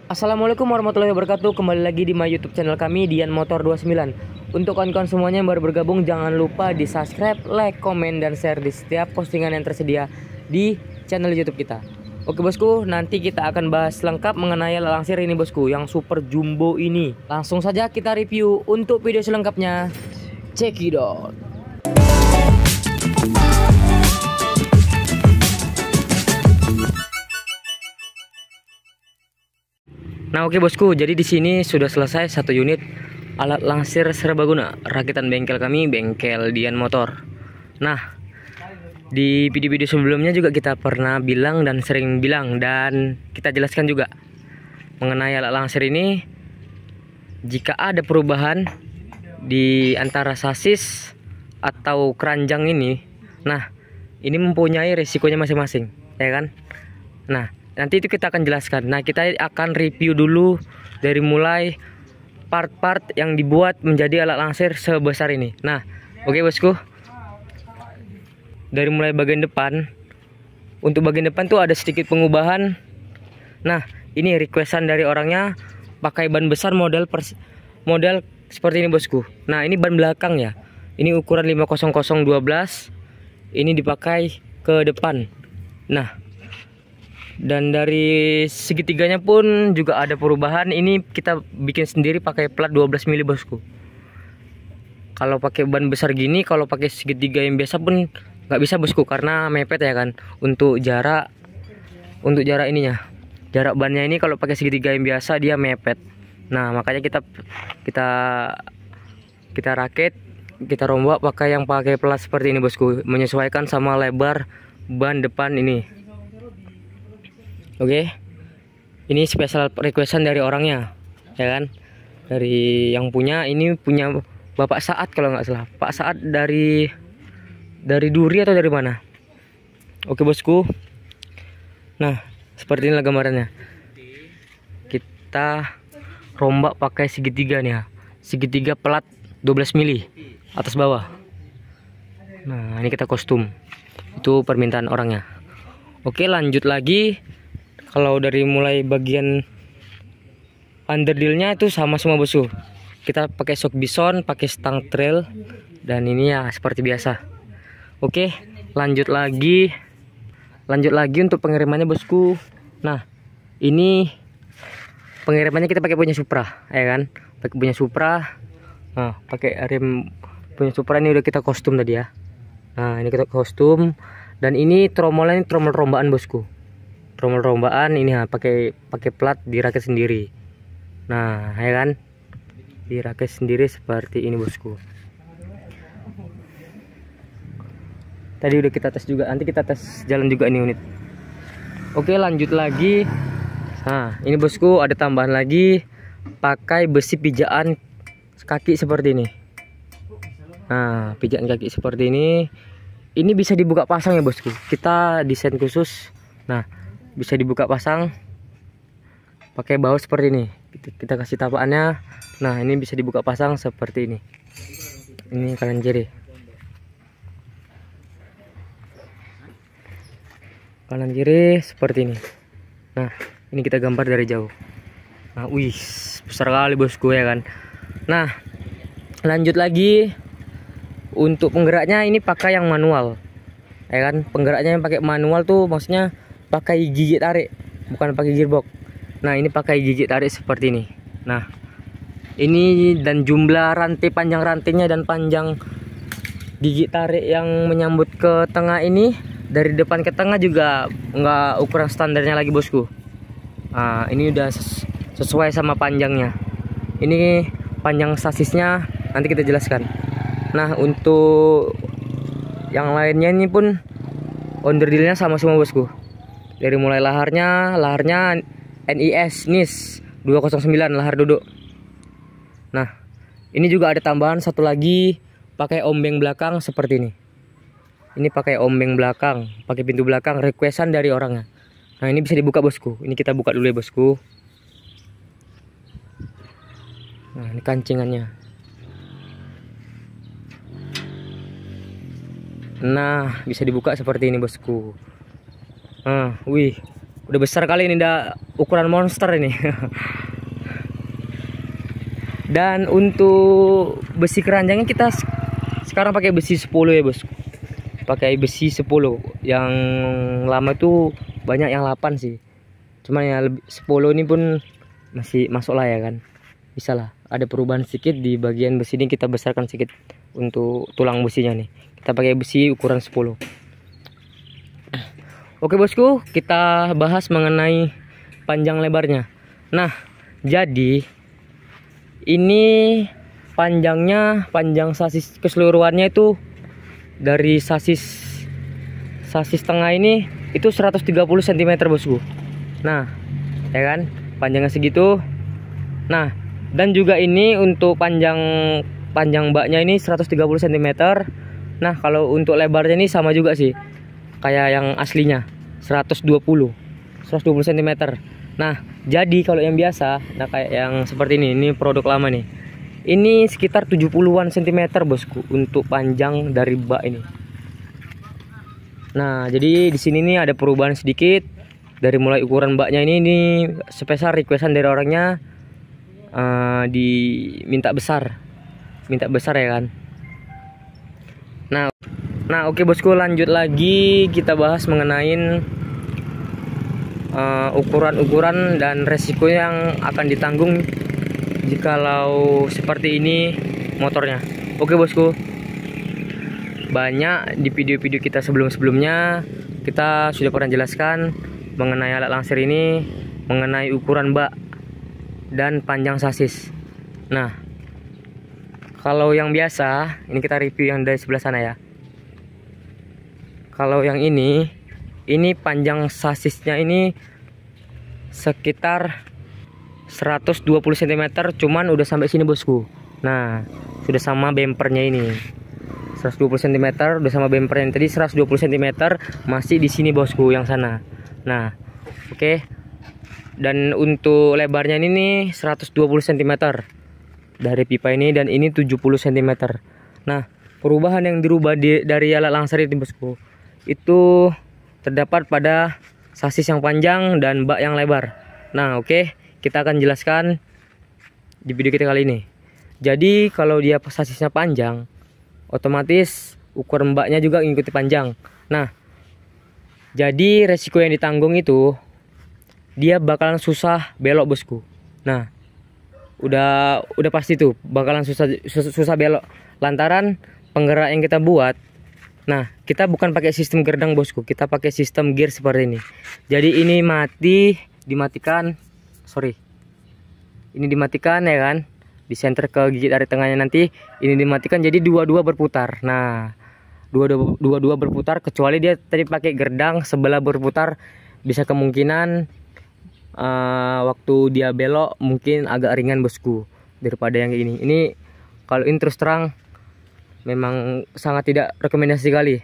Assalamualaikum warahmatullahi wabarakatuh. Kembali lagi di my YouTube channel kami, Dian Motor 29. Untuk kawan-kawan semuanya yang baru bergabung, jangan lupa di subscribe, like, komen, dan share di setiap postingan yang tersedia di channel YouTube kita. Oke bosku, nanti kita akan bahas lengkap mengenai langsir ini bosku, yang super jumbo ini. Langsung saja kita review. Untuk video selengkapnya, check it out. Nah oke bosku, jadi di sini sudah selesai satu unit alat langsir serbaguna rakitan bengkel kami, bengkel Dian Motor. Nah, di video-video sebelumnya juga kita pernah bilang dan sering bilang dan kita jelaskan juga mengenai alat langsir ini. Jika ada perubahan di antara sasis atau keranjang ini, nah ini mempunyai resikonya masing-masing, ya kan? Nah, nanti itu kita akan jelaskan. Nah, kita akan review dulu dari mulai part-part yang dibuat menjadi alat langsir sebesar ini. Nah, oke bosku. Dari mulai bagian depan. Untuk bagian depan tuh ada sedikit pengubahan. Nah, ini requestan dari orangnya pakai ban besar model seperti ini bosku. Nah, ini ban belakang ya. Ini ukuran 50012. Ini dipakai ke depan. Nah, dan dari segitiganya pun juga ada perubahan. Ini kita bikin sendiri pakai plat 12 mili bosku. Kalau pakai ban besar gini, kalau pakai segitiga yang biasa pun nggak bisa bosku, karena mepet ya kan. Untuk jarak ininya, jarak bannya ini kalau pakai segitiga yang biasa dia mepet. Nah makanya kita rakit, kita rombak pakai yang pakai plat seperti ini bosku, menyesuaikan sama lebar ban depan ini. Oke, ini special requestan dari orangnya, ya kan? Dari yang punya, ini punya Bapak Saat kalau nggak salah. Pak Saat dari Duri atau dari mana? Oke bosku. Nah, seperti inilah gambarannya. Kita rombak pakai segitiga nih ya. Segitiga plat 12 mili atas bawah. Nah, ini kita kostum. Itu permintaan orangnya. Oke, lanjut lagi. Kalau dari mulai bagian underdealnya itu sama semua bosku. Kita pakai shock bison, pakai stang trail, dan ini ya seperti biasa. Oke, lanjut lagi untuk pengirimannya bosku. Nah, ini pengirimannya kita pakai punya Supra, ya kan? Pakai punya Supra. Nah, pakai rem punya Supra, ini udah kita kostum tadi ya. Nah, ini kita kostum, dan ini tromolnya, ini tromol rombaan bosku. Tromol rombaan ini ya, pakai plat dirakit sendiri. Nah, ya kan? Dirakit sendiri seperti ini bosku. Tadi udah kita tes juga, nanti kita tes jalan juga ini unit. Oke, lanjut lagi. Nah, ini bosku ada tambahan lagi, pakai besi pijaan kaki seperti ini. Nah, pijaan kaki seperti ini. Ini bisa dibuka pasang ya bosku. Kita desain khusus. Nah, bisa dibuka pasang pakai baut seperti ini. Kita kasih tapakannya. Nah, ini bisa dibuka pasang seperti ini. Ini kanan kiri. Kanan kiri seperti ini. Nah, ini kita gambar dari jauh. Nah, wih, besar kali bosku ya kan. Nah, lanjut lagi. Untuk penggeraknya ini pakai yang manual. Ya kan, penggeraknya yang pakai manual tuh maksudnya pakai gigi tarik, bukan pakai gearbox. Nah, ini pakai gigi tarik seperti ini. Nah, ini dan jumlah rantai, panjang rantainya dan panjang gigi tarik yang menyambut ke tengah ini, dari depan ke tengah juga nggak ukuran standarnya lagi bosku. Nah, ini udah sesuai sama panjangnya. Ini panjang sasisnya nanti kita jelaskan. Nah, untuk yang lainnya ini pun underdealnya sama semua bosku. Dari mulai laharnya NIS 209 lahar duduk. Nah, ini juga ada tambahan satu lagi, pakai ombeng belakang seperti ini. Ini pakai ombeng belakang, pakai pintu belakang, requestan dari orangnya. Nah, ini bisa dibuka bosku. Ini kita buka dulu ya bosku. Nah, ini kancingannya. Nah, bisa dibuka seperti ini bosku. Wih, Udah besar kali ini, udah ukuran monster ini. Dan untuk besi keranjangnya kita sekarang pakai besi 10 ya bos. Pakai besi 10. Yang lama tuh banyak yang 8 sih. Cuman ya 10 ini pun masih masuk lah ya kan. Bisa lah. Ada perubahan sedikit di bagian besi ini, kita besarkan sedikit untuk tulang besinya nih. Kita pakai besi ukuran 10. Oke bosku, kita bahas mengenai panjang lebarnya. Nah, jadi ini panjang sasis keseluruhannya itu dari sasis tengah ini itu 130 cm bosku. Nah, ya kan, panjangnya segitu. Nah, dan juga ini untuk panjang baknya ini 130 cm. Nah, kalau untuk lebarnya ini sama juga sih, kayak yang aslinya 120 cm. Nah, jadi kalau yang biasa, nah kayak yang seperti ini produk lama nih. Ini sekitar 70-an cm bosku untuk panjang dari bak ini. Nah, jadi di sini nih ada perubahan sedikit dari mulai ukuran baknya ini spesial requestan dari orangnya, diminta besar ya kan. Nah, oke bosku, lanjut lagi kita bahas mengenai ukuran dan resiko yang akan ditanggung jikalau seperti ini motornya. Oke bosku, banyak di video-video kita sebelumnya kita sudah pernah jelaskan mengenai alat langsir ini, mengenai ukuran bak dan panjang sasis. Nah, kalau yang biasa ini kita review yang dari sebelah sana ya. Kalau yang ini panjang sasisnya ini sekitar 120 cm, cuman udah sampai sini bosku. Nah, sudah sama bempernya ini 120 cm, udah sama bempernya yang tadi 120 cm, masih di sini bosku yang sana. Nah, oke. Dan untuk lebarnya ini nih 120 cm dari pipa ini, dan ini 70 cm. Nah, perubahan yang dirubah dari alat langsir ini bosku, itu terdapat pada sasis yang panjang dan bak yang lebar. Nah, oke, kita akan jelaskan di video kita kali ini. Jadi kalau dia sasisnya panjang, otomatis ukuran baknya juga mengikuti panjang. Nah, jadi resiko yang ditanggung itu dia bakalan susah belok bosku. Nah, udah pasti tuh bakalan susah belok lantaran penggerak yang kita buat. Nah, kita bukan pakai sistem gerdang bosku, kita pakai sistem gear seperti ini. Jadi ini dimatikan ya kan, di center ke gigi dari tengahnya, nanti ini dimatikan, jadi dua-dua berputar. Nah, dua-dua berputar, kecuali dia tadi pakai gerdang sebelah berputar, bisa kemungkinan waktu dia belok mungkin agak ringan bosku daripada yang ini. Ini kalau ini terus terang memang sangat tidak rekomendasi sekali.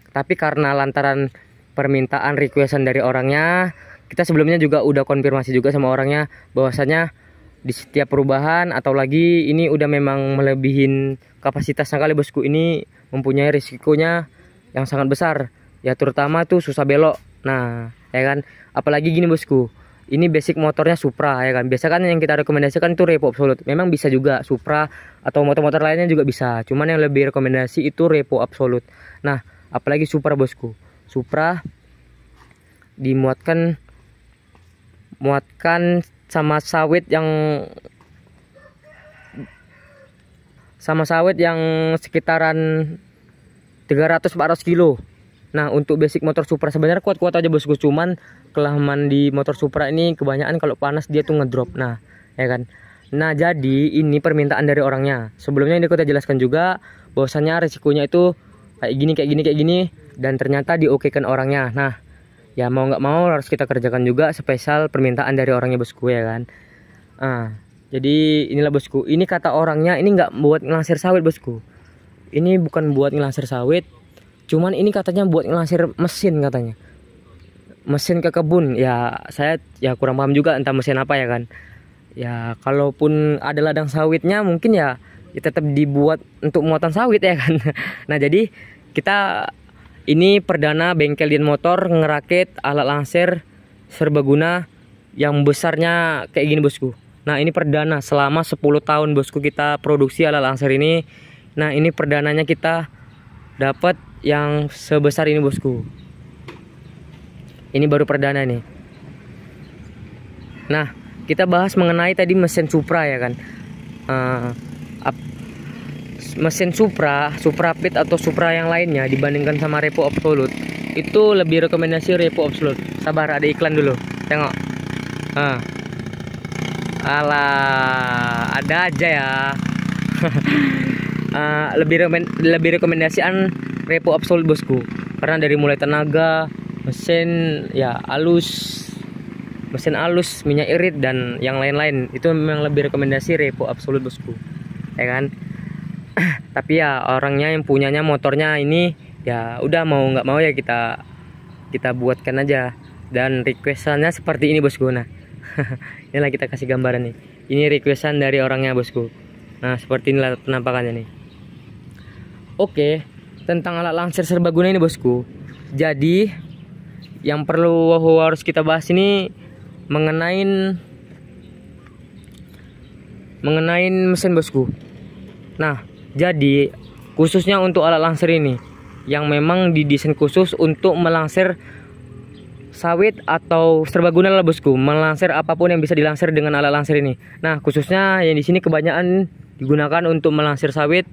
Tapi karena lantaran permintaan requestan dari orangnya, kita sebelumnya juga udah konfirmasi juga sama orangnya bahwasanya di setiap perubahan atau lagi ini udah memang melebihin kapasitasnya kali bosku. Ini mempunyai risikonya yang sangat besar ya, terutama tuh susah belok. Nah, ya kan, apalagi gini bosku, ini basic motornya Supra ya kan. Biasa kan yang kita rekomendasikan itu Repo Absolute. Memang bisa juga Supra atau motor-motor lainnya juga bisa. Cuman yang lebih rekomendasi itu Repo Absolute. Nah, apalagi Supra bosku. Supra dimuatkan sama sawit yang sekitaran 300-400 kilo. Nah, untuk basic motor Supra sebenarnya kuat-kuat aja bosku, cuman kelemahan di motor Supra ini kebanyakan kalau panas dia tuh ngedrop. Nah, ya kan. Nah, jadi ini permintaan dari orangnya. Sebelumnya ini kita jelaskan juga bahwasanya risikonya itu kayak gini dan ternyata diokekan orangnya. Nah, ya mau nggak mau harus kita kerjakan juga, spesial permintaan dari orangnya bosku ya kan. Jadi inilah bosku, ini kata orangnya ini nggak buat ngelansir sawit bosku. Ini bukan buat ngelansir sawit, cuman ini katanya buat ngelansir mesin katanya. Mesin ke kebun. Ya saya ya kurang paham juga entah mesin apa ya kan. Ya kalaupun ada ladang sawitnya mungkin ya tetap dibuat untuk muatan sawit ya kan. Nah, jadi kita ini perdana bengkel Dian Motor ngerakit alat langsir serbaguna yang besarnya kayak gini bosku. Nah ini perdana selama 10 tahun bosku kita produksi alat langsir ini. Nah ini perdananya kita dapat yang sebesar ini bosku. Ini baru perdana nih. Nah kita bahas mengenai tadi mesin Supra ya kan. Mesin Supra Pit atau Supra yang lainnya dibandingkan sama Repo Absolute, itu lebih rekomendasi Repo Absolute. Sabar, ada iklan dulu, tengok. Alah, ada aja ya. Lebih rekomendasian Repo Absolute bosku, karena dari mulai tenaga, mesin ya mesin halus, minyak irit dan yang lain-lain itu memang lebih rekomendasi Repo Absolute bosku, ya kan. Tapi ya orangnya yang punyanya motornya ini ya udah mau nggak mau ya kita buatkan aja, dan requestannya seperti ini bosku. Nah inilah kita kasih gambaran nih, ini requestan dari orangnya bosku. Nah seperti inilah penampakannya nih. Oke, tentang alat langsir serbaguna ini bosku, jadi yang perlu harus kita bahas ini mengenai mesin bosku. Nah jadi khususnya untuk alat langsir ini yang memang didesain khusus untuk melangsir sawit atau serbaguna lah bosku, melangsir apapun yang bisa dilangsir dengan alat langsir ini. Nah khususnya yang di sini kebanyakan digunakan untuk melangsir sawit.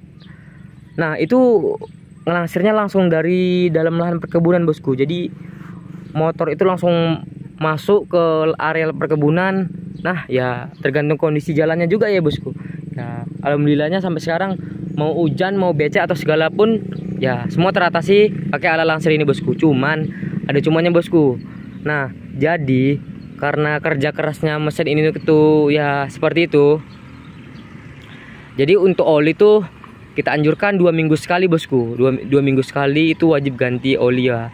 Nah itu ngelangsirnya langsung dari dalam lahan perkebunan bosku, jadi motor itu langsung masuk ke area perkebunan. Nah ya tergantung kondisi jalannya juga ya bosku. Ya alhamdulillahnya sampai sekarang mau hujan mau becek atau segala pun ya semua teratasi pakai alat langsir ini bosku. Cuman ada cumannya bosku. Nah jadi karena kerja kerasnya mesin ini itu ya seperti itu, jadi untuk oli tuh kita anjurkan 2 minggu sekali bosku. 2 minggu sekali itu wajib ganti oli ya.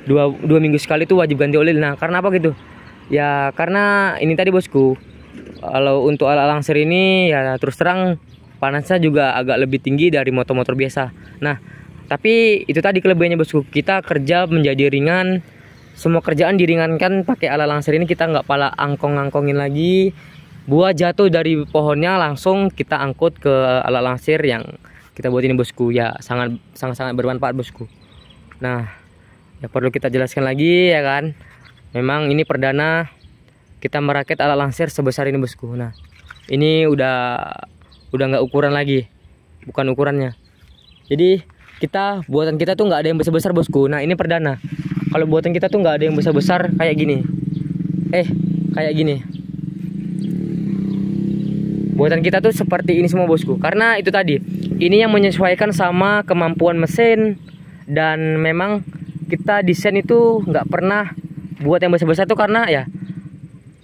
2 minggu sekali itu wajib ganti oli. Nah karena apa gitu ya, karena ini tadi bosku, kalau untuk alat langsir ini ya terus terang panasnya juga agak lebih tinggi dari motor-motor biasa. Nah tapi itu tadi kelebihannya bosku, kita kerja menjadi ringan, semua kerjaan diringankan pakai alat langsir ini. Kita nggak pala angkong-angkongin lagi, buah jatuh dari pohonnya langsung kita angkut ke alat langsir yang kita buat ini bosku. Ya sangat bermanfaat bosku. Nah ya perlu kita jelaskan lagi ya kan, memang ini perdana kita merakit alat langsir sebesar ini bosku. Nah ini udah nggak ukuran lagi, bukan ukurannya. Jadi buatan kita tuh nggak ada yang besar-besar bosku. Nah ini perdana, kalau buatan kita tuh nggak ada yang besar-besar kayak gini. Kayak gini. Buatan kita tuh seperti ini semua bosku, karena itu tadi ini yang menyesuaikan sama kemampuan mesin. Dan memang kita desain itu nggak pernah buat yang besar-besar tuh, karena ya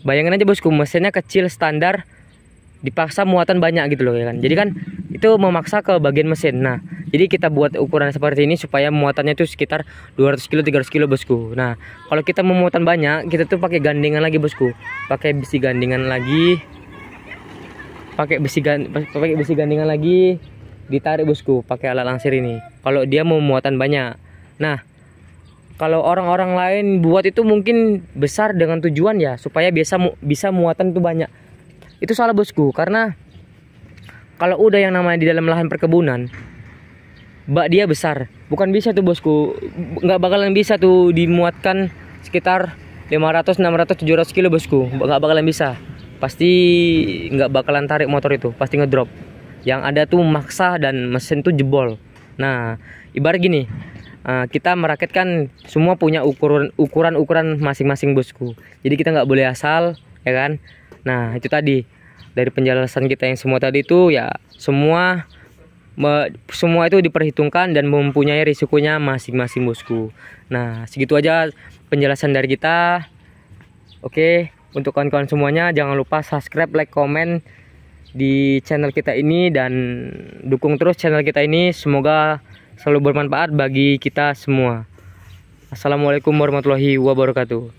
bayangin aja bosku, mesinnya kecil standar dipaksa muatan banyak gitu loh ya kan. Jadi kan itu memaksa ke bagian mesin. Nah jadi kita buat ukuran seperti ini supaya muatannya itu sekitar 200 kilo 300 kilo bosku. Nah kalau kita mau muatan banyak, kita tuh pakai gandengan lagi bosku, pakai besi gandengan lagi, ditarik bosku pakai alat langsir ini kalau dia mau muatan banyak. Nah kalau orang-orang lain buat itu mungkin besar dengan tujuan ya supaya bisa muatan tuh banyak. Itu salah bosku, karena kalau udah yang namanya di dalam lahan perkebunan, bak dia besar, bukan bisa tuh bosku, nggak bakalan bisa tuh dimuatkan sekitar 500, 600, 700 kilo bosku, nggak bakalan bisa. Pasti nggak bakalan tarik motor itu, pasti ngedrop. Yang ada tuh maksa dan mesin tuh jebol. Nah ibarat gini, kita merakitkan semua punya ukuran masing-masing bosku. Jadi kita nggak boleh asal ya kan. Nah itu tadi dari penjelasan kita yang semua tadi itu ya semua itu diperhitungkan dan mempunyai risikonya masing-masing bosku. Nah segitu aja penjelasan dari kita. Oke, untuk kawan-kawan semuanya jangan lupa subscribe, like, komen di channel kita ini, dan dukung terus channel kita ini. Semoga selalu bermanfaat bagi kita semua. Assalamualaikum warahmatullahi wabarakatuh.